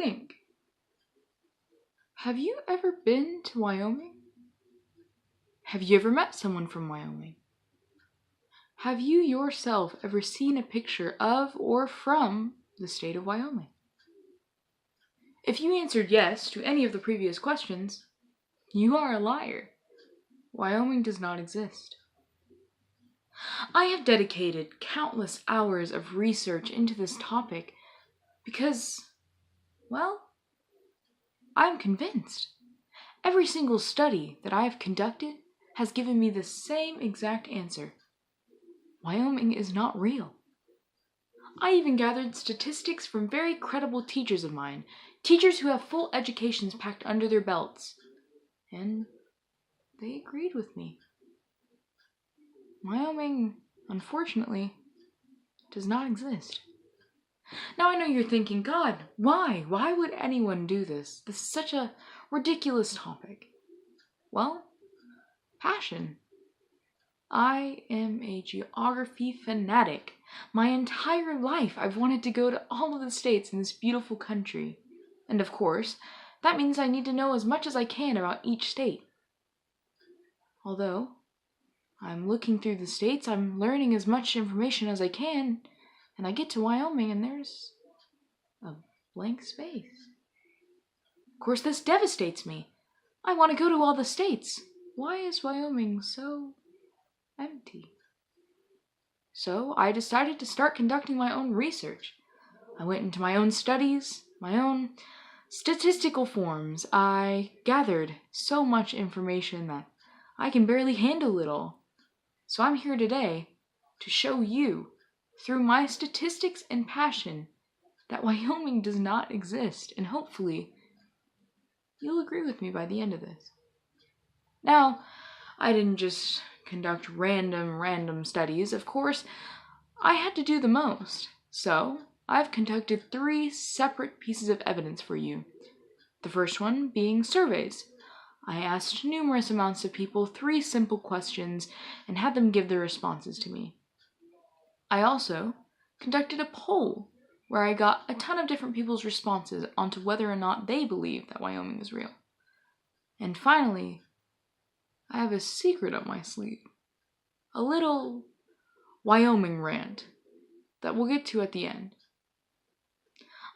think. Have you ever been to Wyoming? Have you ever met someone from Wyoming? Have you yourself ever seen a picture of or from the state of Wyoming? If you answered yes to any of the previous questions, you are a liar. Wyoming does not exist. I have dedicated countless hours of research into this topic because, well, I'm convinced. Every single study that I have conducted has given me the same exact answer. Wyoming is not real. I even gathered statistics from very credible teachers of mine, teachers who have full educations packed under their belts, and they agreed with me. Wyoming, unfortunately, does not exist. Now I know you're thinking, God, why? Why would anyone do this? This is such a ridiculous topic. Well, passion. I am a geography fanatic. My entire life I've wanted to go to all of the states in this beautiful country. And of course, that means I need to know as much as I can about each state. Although, I'm looking through the states, I'm learning as much information as I can, and I get to Wyoming and there's a blank space. Of course, this devastates me. I want to go to all the states. Why is Wyoming so empty? So I decided to start conducting my own research. I went into my own studies, my own statistical forms. I gathered so much information that I can barely handle it all. So I'm here today to show you, through my statistics and passion, that Wyoming does not exist, and hopefully you'll agree with me by the end of this. Now, I didn't just conduct random studies. Of course, I had to do the most. So, I've conducted 3 separate pieces of evidence for you. The first one being surveys. I asked numerous amounts of people 3 simple questions and had them give their responses to me. I also conducted a poll where I got a ton of different people's responses onto whether or not they believe that Wyoming is real. And finally, I have a secret up my sleeve. A little Wyoming rant that we'll get to at the end.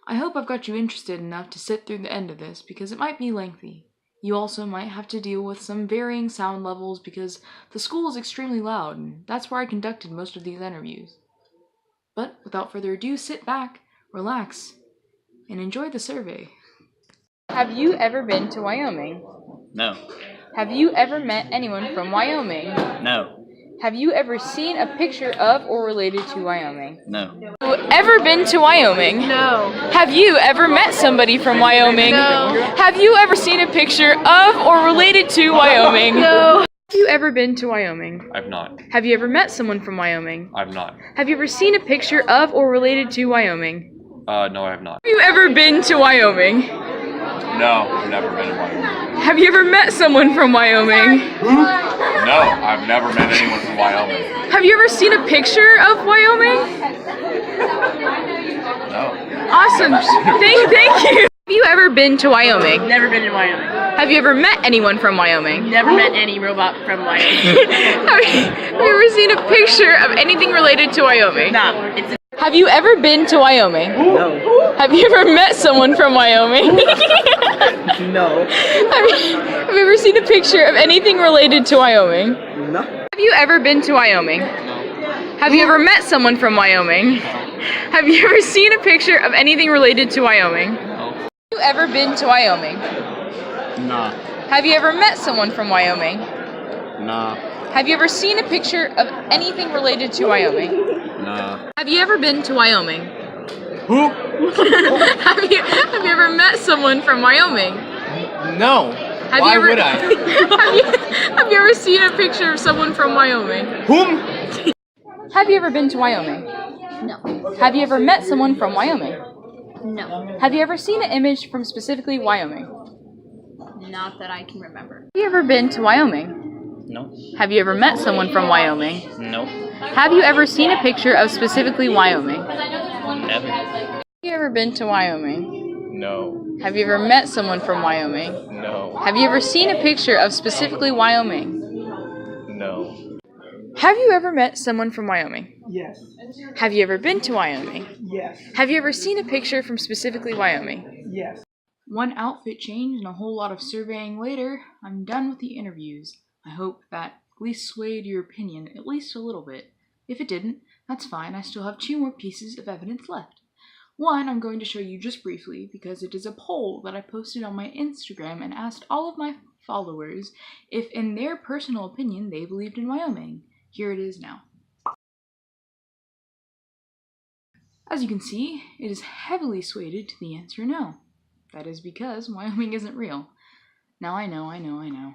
I hope I've got you interested enough to sit through the end of this because it might be lengthy. You also might have to deal with some varying sound levels because the school is extremely loud, and that's where I conducted most of these interviews. But without further ado, sit back, relax, and enjoy the survey. Have you ever been to Wyoming? No. Have you ever met anyone from Wyoming? No. Have you ever seen a picture of or related to Wyoming? No. Have you ever been to Wyoming? No. Have you ever met somebody from Wyoming? No. Have you ever seen a picture of or related to Wyoming? No. Have you ever been to Wyoming? I've not. Have you ever met someone from Wyoming? I've not. Have you ever seen a picture of or related to Wyoming? No, I have not. Have you ever been to Wyoming? No, I've never been to Wyoming. Have you ever met someone from Wyoming? No, I've never met anyone from Wyoming. Have you ever seen a picture of Wyoming? No. Awesome. Thank you. Have you ever been to Wyoming? Never been to Wyoming. Have you ever met anyone from Wyoming? Never met any robot from Wyoming. Have you ever seen a picture of anything related to Wyoming? No. It's Have you ever been to Wyoming? No. Have you ever met someone from Wyoming? No. Have you ever seen a picture of anything related to Wyoming? No. Have you ever been to Wyoming? No. Have you ever met someone from Wyoming? Have you ever seen a picture of anything related to Wyoming? No. Have you ever been to Wyoming? Nah. Have you ever met someone from Wyoming? Nah. Have you ever seen a picture of anything related to Wyoming? Nah. Have you ever been to Wyoming? Who? have you ever met someone from Wyoming? No. Have Why you ever, would I? have you ever seen a picture of someone from Wyoming? Whom? Have you ever been to Wyoming? No. Have you ever met someone from Wyoming? No. Have you ever seen an image from specifically Wyoming? Not that I can remember. Have you ever been to Wyoming? No. Have you ever met someone from Wyoming? No. Have you ever seen a picture of specifically Wyoming? Never. Have you ever been to Wyoming? No. Have you ever met someone from Wyoming? No. Have you ever seen a picture of specifically Wyoming? No. Have you ever met someone from Wyoming? Yes. Have you ever been to Wyoming? Yes. Have you ever seen a picture from specifically Wyoming? Yes. One outfit change and a whole lot of surveying later, I'm done with the interviews. I hope that at least swayed your opinion at least a little bit. If it didn't, that's fine. I still have 2 more pieces of evidence left. One I'm going to show you just briefly because it is a poll that I posted on my Instagram and asked all of my followers if in their personal opinion they believed in Wyoming. Here it is now. As you can see, it is heavily swayed to the answer no. That is because Wyoming isn't real. Now I know.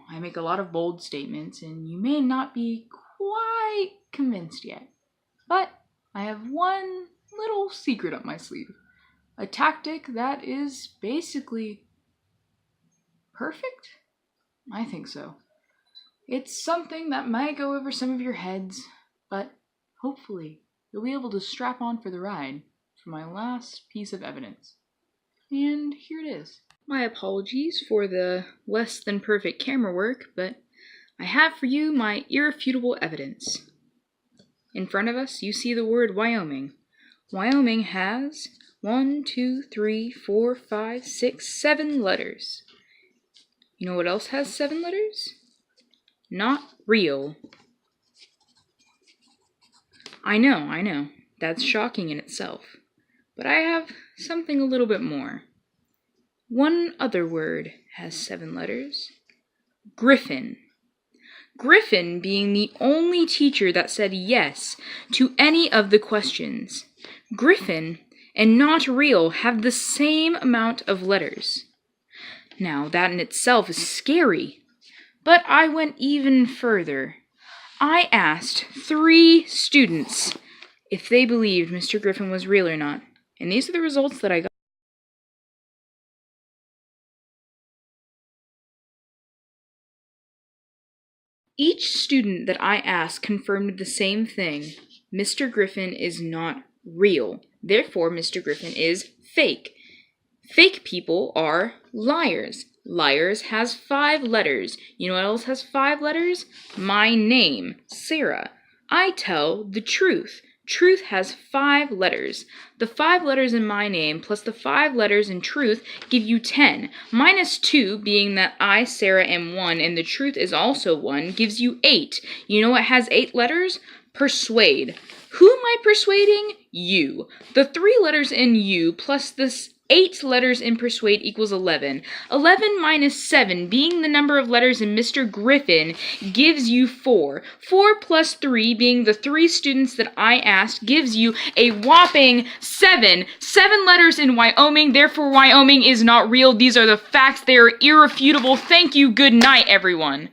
I make a lot of bold statements and you may not be quite convinced yet. But I have one little secret up my sleeve. A tactic that is basically perfect? I think so. It's something that might go over some of your heads, but hopefully you'll be able to strap on for the ride for my last piece of evidence. And here it is. My apologies for the less than perfect camera work, but I have for you my irrefutable evidence. In front of us, you see the word Wyoming. Wyoming has 1, 2, 3, 4, 5, 6, 7 letters. You know what else has 7 letters? Not real. I know. That's shocking in itself. But I have something a little bit more. One other word has 7 letters. Griffin. Griffin being the only teacher that said yes to any of the questions. Griffin and not real have the same amount of letters. Now, that in itself is scary. But I went even further. I asked 3 students if they believed Mr. Griffin was real or not. And these are the results that I got. Each student that I asked confirmed the same thing. Mr. Griffin is not real. Therefore, Mr. Griffin is fake. Fake people are liars. Liars has 5 letters. You know what else has 5 letters? My name, Sarah. I tell the truth. Truth has 5 letters. The 5 letters in my name plus the 5 letters in truth give you 10. Minus 2, being that I, Sarah, am 1 and the truth is also 1, gives you 8. You know what has 8 letters? Persuade. Who am I persuading? You. The 3 letters in you plus this 8 letters in persuade equals 11. 11 minus 7, being the number of letters in Mr. Griffin, gives you 4. 4 plus 3, being the 3 students that I asked, gives you a whopping 7. 7 letters in Wyoming, therefore Wyoming is not real. These are the facts. They are irrefutable. Thank you. Good night, everyone.